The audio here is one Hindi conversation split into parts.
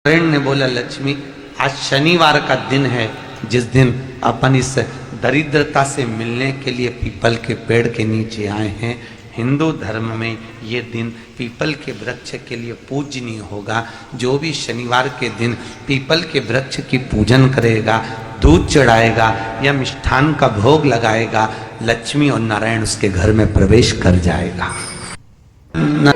नारायण ने बोला, लक्ष्मी आज शनिवार का दिन है, जिस दिन अपन इस दरिद्रता से मिलने के लिए पीपल के पेड़ के नीचे आए हैं। हिंदू धर्म में ये दिन पीपल के वृक्ष के लिए पूजनीय होगा। जो भी शनिवार के दिन पीपल के वृक्ष की पूजन करेगा, दूध चढ़ाएगा या मिष्ठान का भोग लगाएगा, लक्ष्मी और नारायण उसके घर में प्रवेश कर जाएगा।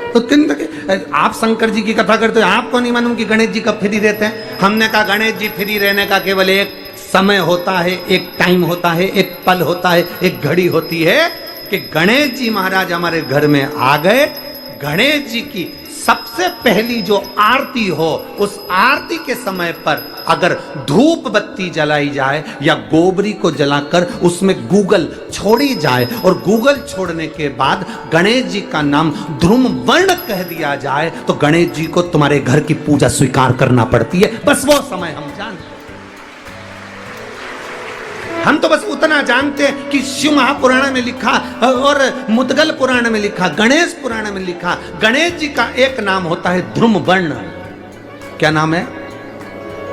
तो आप शंकर जी की कथा करते हो, आपको नहीं मालूम कि गणेश जी कब फ्री रहते हैं? हमने कहा गणेश जी फ्री रहने का केवल एक समय होता है, एक टाइम होता है, एक पल होता है, एक घड़ी होती है कि गणेश जी महाराज हमारे घर में आ गए। गणेश जी की सबसे पहली जो आरती हो, उस आरती के समय पर अगर धूप बत्ती जलाई जाए या गोबरी को जलाकर उसमें गूगल छोड़ी जाए और गूगल छोड़ने के बाद गणेश जी का नाम ध्रुम वर्ण कह दिया जाए, तो गणेश जी को तुम्हारे घर की पूजा स्वीकार करना पड़ती है। बस वो समय हम जानते। हम तो बस उतना जानते हैं कि शिव महापुराण में लिखा और मुद्गल पुराण में लिखा, गणेश पुराण में लिखा, गणेश जी का एक नाम होता है ध्रुम वर्ण। क्या नाम है?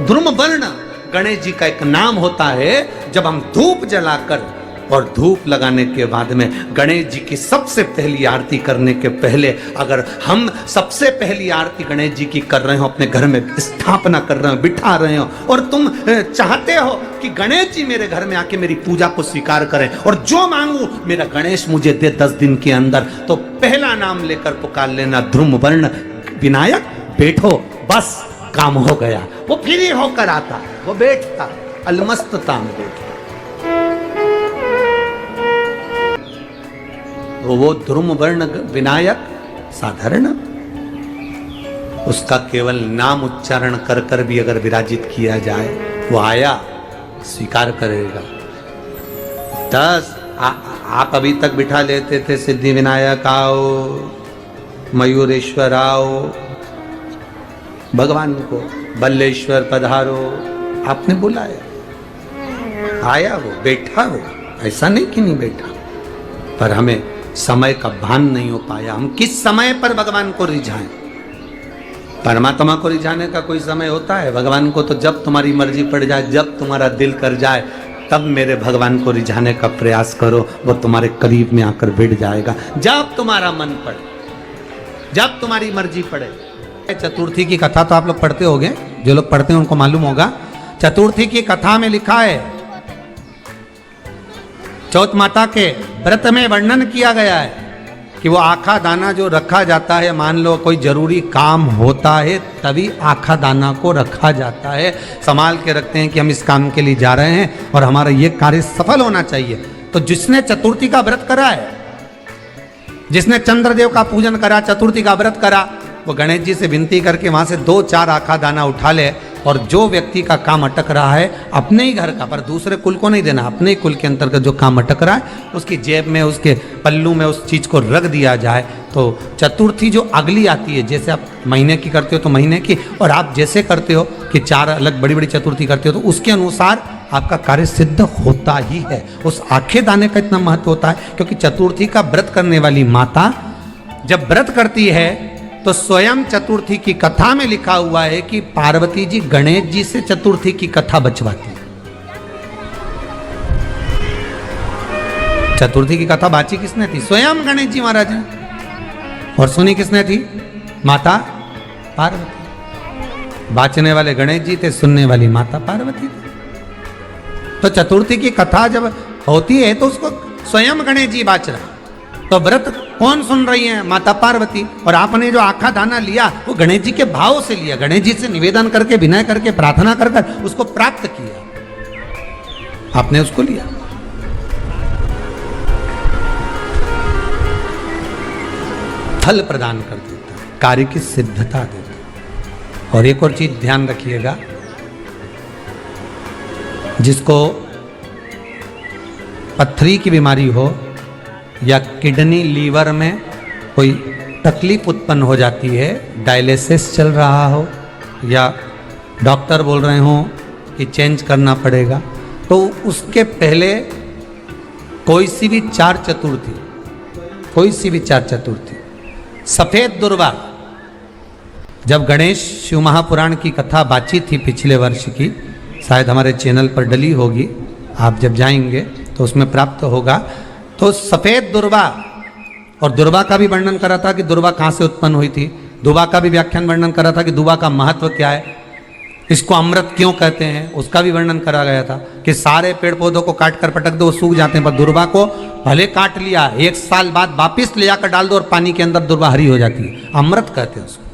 ध्रुम वर्ण गणेश जी का एक नाम होता है। जब हम धूप जलाकर और धूप लगाने के बाद में गणेश जी की सबसे पहली आरती करने के पहले अगर हम सबसे पहली आरती गणेश जी की कर रहे हो, अपने घर में स्थापना कर रहे हो, बिठा रहे हो, और तुम चाहते हो कि गणेश जी मेरे घर में आके मेरी पूजा को स्वीकार करें और जो मांगू मेरा गणेश मुझे दे 10 दिन के अंदर, तो पहला नाम लेकर पुकार लेना ध्रुम वर्ण विनायक, बैठो, बस काम हो गया। वो फ्री होकर आता, वो बैठता, अलमस्तता में बैठता। वो ध्रुम वर्ण विनायक साधारण, उसका केवल नाम उच्चारण कर कर भी अगर विराजित किया जाए, वो आया, स्वीकार करेगा। 10 आप अभी तक बिठा लेते थे सिद्धि विनायक आओ, मयूरेश्वर आओ, भगवान को बल्लेश्वर पधारो, आपने बुलाया, आया, वो बैठा, वो ऐसा नहीं कि नहीं बैठा, पर हमें समय का भान नहीं हो पाया। हम किस समय पर भगवान को रिझाएं? परमात्मा को रिझाने का कोई समय होता है? भगवान को तो जब तुम्हारी मर्जी पड़ जाए, जब तुम्हारा दिल कर जाए, तब मेरे भगवान को रिझाने का प्रयास करो, वो तुम्हारे करीब में आकर बैठ जाएगा। जब तुम्हारा मन पड़े, जब तुम्हारी मर्जी पड़े। चतुर्थी की कथा तो आप लोग पढ़ते होंगे, जो लोग पढ़ते हैं उनको मालूम होगा। चतुर्थी की कथा में लिखा है, चौथ माता के व्रत में वर्णन किया गया है कि वो आखा दाना जो रखा जाता है, मान लो कोई जरूरी काम होता है तभी आखा दाना को रखा जाता है, संभाल के रखते हैं कि हम इस काम के लिए जा रहे हैं और हमारा ये कार्य सफल होना चाहिए। तो जिसने चतुर्थी का व्रत करा है, जिसने चंद्रदेव का पूजन करा, चतुर्थी का व्रत करा, वो गणेश जी से विनती करके वहां से 2-4 आखा दाना उठा ले और जो व्यक्ति का काम अटक रहा है अपने ही घर का, पर दूसरे कुल को नहीं देना, अपने ही कुल के अंतर्गत जो काम अटक रहा है उसकी जेब में, उसके पल्लू में उस चीज को रख दिया जाए। तो चतुर्थी जो अगली आती है, जैसे आप महीने की करते हो तो महीने की, और आप जैसे करते हो कि 4 अलग बड़ी बड़ी चतुर्थी करते हो, तो उसके अनुसार आपका कार्य सिद्ध होता ही है। उस आखे दाने का इतना महत्व होता है क्योंकि चतुर्थी का व्रत करने वाली माता जब व्रत करती है तो स्वयं चतुर्थी की कथा में लिखा हुआ है कि पार्वती जी गणेश जी से चतुर्थी की कथा बचवाती। चतुर्थी की कथा बाची किसने थी? स्वयं गणेश जी महाराज ने। और सुनी किसने थी? माता पार्वती। बाचने वाले गणेश जी थे, सुनने वाली माता पार्वती थी। तो चतुर्थी की कथा जब होती है तो उसको स्वयं गणेश जी बाच रहा, तो व्रत कौन सुन रही है? माता पार्वती। और आपने जो आखा दाना लिया वो गणेश जी के भाव से लिया, गणेश जी से निवेदन करके, विनय करके, प्रार्थना कर कर उसको प्राप्त किया, आपने उसको लिया। फल प्रदान कर देता, कार्य की सिद्धता देता। और एक और चीज ध्यान रखिएगा, जिसको पथरी की बीमारी हो या किडनी लीवर में कोई तकलीफ उत्पन्न हो जाती है, डायलिसिस चल रहा हो या डॉक्टर बोल रहे हो कि चेंज करना पड़ेगा, तो उसके पहले कोई सी भी 4 चतुर्थी, कोई सी भी 4 चतुर्थी, सफेद दुर्वा जब गणेश शिव महापुराण की कथा बातचीत थी पिछले वर्ष की, शायद हमारे चैनल पर डली होगी, आप जब जाएंगे तो उसमें प्राप्त होगा। तो सफेद दुर्वा, और दुर्वा का भी वर्णन करा था कि दुर्वा कहाँ से उत्पन्न हुई थी, दुर्वा का भी व्याख्यान वर्णन करा था कि दुर्वा का महत्व क्या है, इसको अमृत क्यों कहते हैं, उसका भी वर्णन करा गया था कि सारे पेड़ पौधों को काट कर पटक दो वो सूख जाते हैं, पर दुर्वा को भले काट लिया 1 साल बाद वापिस ले जाकर डाल दो और पानी के अंदर दुर्वा हरी हो जाती है, अमृत कहते हैं उसको।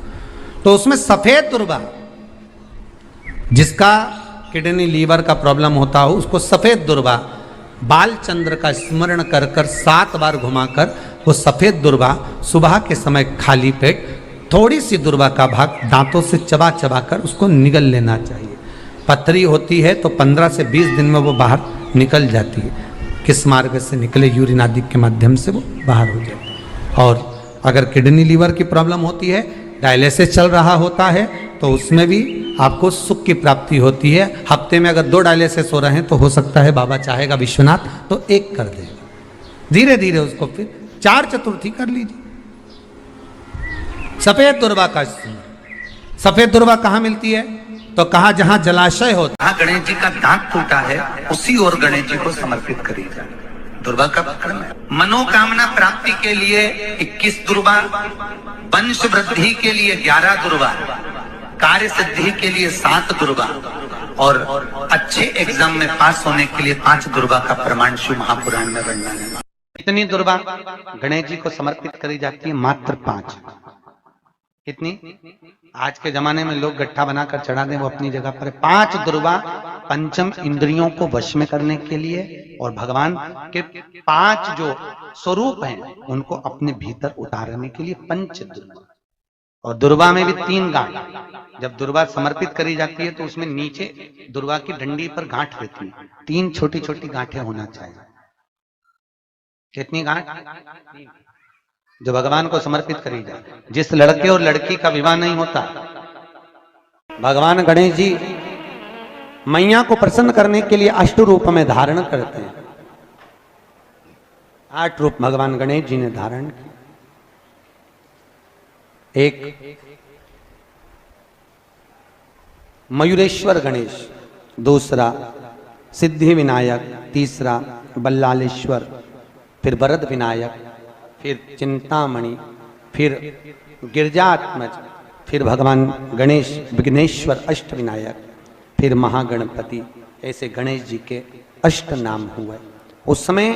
तो उसमें सफेद दुर्वा, जिसका किडनी लीवर का प्रॉब्लम होता हो उसको सफेद दुर्वा बालचंद्र का स्मरण कर कर 7 बार घुमाकर वो सफेद दुर्वा सुबह के समय खाली पेट थोड़ी सी दुर्वा का भाग दांतों से चबा चबा कर उसको निगल लेना चाहिए। पथरी होती है तो 15 से 20 दिन में वो बाहर निकल जाती है, किस मार्ग से निकले, यूरिन आदि के माध्यम से वो बाहर हो जाती है। और अगर किडनी लीवर की प्रॉब्लम होती है, डायलिसिस चल रहा होता है, तो उसमें भी आपको सुख की प्राप्ति होती है। हफ्ते में अगर 2 डायलिसिस हो रहे हैं तो हो सकता है बाबा चाहेगा विश्वनाथ तो 1 कर देगा, धीरे धीरे उसको फिर 4 चतुर्थी कर लीजिए। सफेद दुर्वा का, सफेद दुर्वा कहाँ मिलती है, तो कहा जहां जलाशय होता है, गणेश जी का दांत टूटा है उसी और गणेश जी को समर्पित करिए। दुर्वा का प्रकरण है। मनोकामना प्राप्ति के लिए 21 दुर्वा, वंश वृद्धि के लिए 11 दुर्वा, कार्य सिद्धि के लिए 7 दुर्वा और अच्छे एग्जाम में पास होने के लिए 5 दुर्वा का प्रमाण शिव महापुराण में वर्णन है। कितनी दुर्वा गणेश जी को समर्पित करी जाती है? मात्र 5। कितनी? आज के जमाने में लोग गट्ठा बनाकर चढ़ा दें, वो अपनी जगह पर 5 दुर्वा पंचम इंद्रियों को वश में करने के लिए और भगवान के 5 जो स्वरूप हैं उनको अपने भीतर उतारने के लिए 5 दुर्वा। और दुर्वा में भी 3 गांठ। जब दुर्वा समर्पित करी जाती है तो उसमें नीचे दुर्वा की डंडी पर गांठ रहती है, 3 छोटी छोटी गांठें होना चाहिए। कितनी गांठ? जो भगवान को समर्पित करी जाए। जिस लड़के और लड़की का विवाह नहीं होता, भगवान गणेश जी मैया को प्रसन्न करने के लिए 8 रूप में धारण करते हैं। 8 रूप भगवान गणेश जी ने धारण किए। एक मयूरेश्वर गणेश, दूसरा सिद्धि विनायक, तीसरा बल्लालेश्वर, फिर वरद विनायक, फिर चिंतामणि, फिर गिरजात्मज, फिर भगवान गणेश विघ्नेश्वर अष्ट विनायक, फिर महागणपति। ऐसे गणेश जी के 8 नाम हुए। उस समय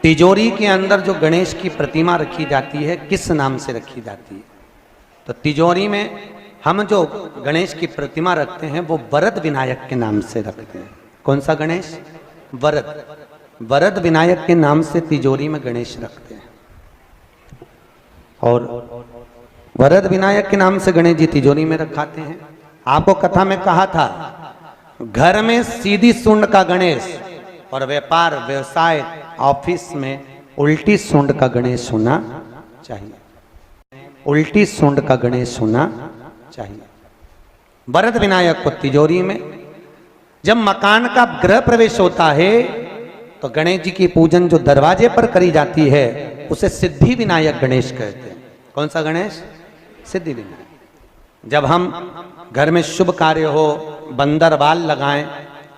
तिजोरी के अंदर जो गणेश की प्रतिमा रखी जाती है किस नाम से रखी जाती है? तो तिजोरी में हम जो गणेश की प्रतिमा रखते हैं वो वरद विनायक के नाम से रखते हैं। कौन सा गणेश? वरद। वरद विनायक के नाम से तिजोरी में गणेश रखते हैं। और वरद विनायक के नाम से गणेश जी तिजोरी में रखाते हैं। आपको कथा में कहा था, घर में सीधी सूंड का गणेश और व्यापार व्यवसाय ऑफिस में उल्टी सूंड का गणेश होना चाहिए। उल्टी सूंड का गणेश होना चाहिए। वरद विनायक को तिजोरी में। जब मकान का गृह प्रवेश होता है तो गणेश जी की पूजन जो दरवाजे पर करी जाती है उसे सिद्धि विनायक गणेश कहते हैं। कौन सा गणेश? सिद्धि विनायक। जब हम घर में शुभ कार्य हो, बंदरवाल लगाएं,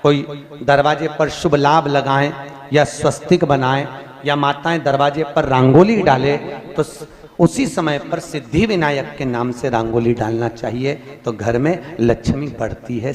कोई दरवाजे पर शुभ लाभ लगाएं या स्वस्तिक बनाएं या माताएं दरवाजे पर रंगोली डाले तो उसी समय पर सिद्धि विनायक के नाम से रंगोली डालना चाहिए, तो घर में लक्ष्मी बढ़ती है।